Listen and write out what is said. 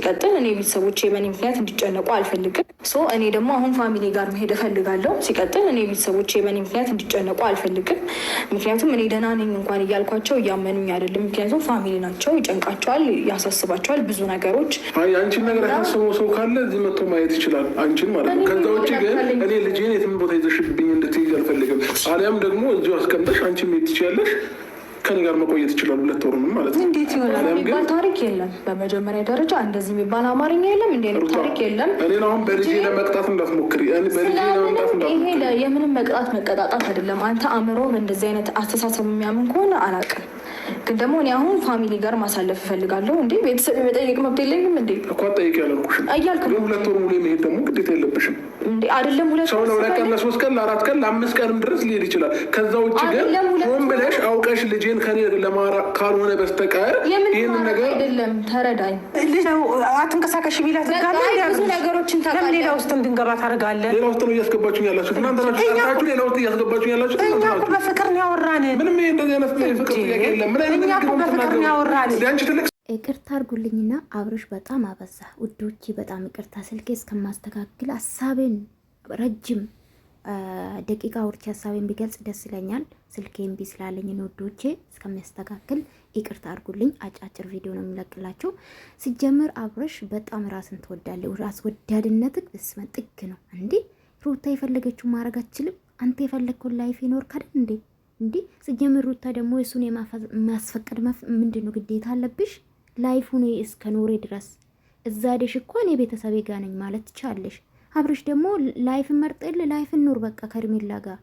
ሲቀጥል እኔ ቤተሰቦቼ በእኔ ምክንያት እንዲጨነቁ አልፈልግም። እኔ ደግሞ አሁን ፋሚሊ ጋር መሄድ እፈልጋለሁ። ሲቀጥል እኔ ቤተሰቦቼ በእኔ ምክንያት እንዲጨነቁ አልፈልግም። ምክንያቱም እኔ ደህና ነኝ እንኳን እያልኳቸው እያመኑኝ አይደለም። ምክንያቱም ፋሚሊ ናቸው፣ ይጨንቃቸዋል፣ ያሳስባቸዋል ብዙ ነገሮች። አንቺን ነገር ያሳሰበው ሰው ካለ እዚህ መጥቶ ማየት ይችላል፣ አንቺን ማለት ነው። ከዛ ውጭ ግን እኔ ልጄን የትም ቦታ ይዘሽብኝ እንድትይዝ አልፈልግም። አሊያም ደግሞ እዚሁ አስቀምጠሽ አንቺ መሄድ ትችያለሽ፣ ከኔ ጋር መቆየት ይችላል። 2 ወር ምን ማለት ነው? እንዴት ይሆናል? የሚባል ታሪክ የለም። በመጀመሪያ ደረጃ እንደዚህ የሚባል አማርኛ የለም። እንዴ ነው ታሪክ የለም። እኔ አሁን በልጄ ለመቅጣት እንዳትሞክሪ። ይሄ የምንም መቀጣጣት አይደለም። አንተ አእምሮ እንደዚህ አይነት አስተሳሰብ የሚያምን ከሆነ አላውቅም። ግን ደግሞ እኔ አሁን ፋሚሊ ጋር ማሳለፍ እፈልጋለሁ። እንዴ ቤተሰብ የመጠየቅ መብት የለኝም እንዴ? እኮ ጠይቅ ያለልኩሽም እያልክ ነው። 2 ወር ሙሉ መሄድ ደግሞ ግዴታ የለብሽም እንዴ? አይደለም 2 ሰው ለ2 ቀን ለ3 ቀን ለ4 ቀን ለ5 ቀንም ድረስ ሊሄድ ይችላል። ከዛ ውጭ ግን ሆን ብለሽ አውቀሽ ልጄን ከኔ ለማራ ካልሆነ በስተቀር ይህንን ነገር አይደለም። ተረዳኝ። አትንቀሳቀሽ ቢላት ብዙ ነገሮችን ታውቃለህ። ሌላ ውስጥ እንድንገባ ታደርጋለህ። ሌላ ውስጥ ነው እያስገባችሁኝ ያላችሁት እናንተ ናችሁ። ጠርታችሁ ሌላ ውስጥ እያስገባችሁኝ ያላችሁት እኛ እኮ በፍቅር ነው ያወራን። ምንም ይሄ እንደዚህ አይነት የፍቅር ጥያቄ የለም። እኛ እኮ በፍቅር ነው ያወራን። ይቅርታ አድርጉልኝና አብርሽ በጣም አበዛ ውዶቼ፣ በጣም ይቅርታ። ስልኬ እስከማስተካክል ሀሳቤን ረጅም ደቂቃ ውርቻ ሀሳቤን ቢገልጽ ደስ ይለኛል። ስልኬ እምቢ ስላለኝ ነው ውዶቼ። እስከሚያስተካክል ይቅርታ አድርጉልኝ። አጫጭር ቪዲዮ ነው የሚለቅላችሁ። ሲጀምር አብርሽ በጣም ራስን ትወዳለህ። ራስ ወዳድነትህ በስመ ጥግ ነው እንዴ! ሩታ የፈለገችው ማድረግ አትችልም? አንተ የፈለግከውን ላይፍ ይኖር ካደ እንዴ? እንዲህ ሲጀምር ሩታ ደግሞ የሱን የማስፈቀድ ምንድን ነው ግዴታ አለብሽ? ላይፉን እስከ ኖሬ ድረስ እዛ ደሽ እኮ እኔ ቤተሰቤ ጋር ነኝ ማለት ትቻለሽ። አብርሽ ደግሞ ላይፍን መርጠል ላይፍን ኑር በቃ ከርሜላ ጋር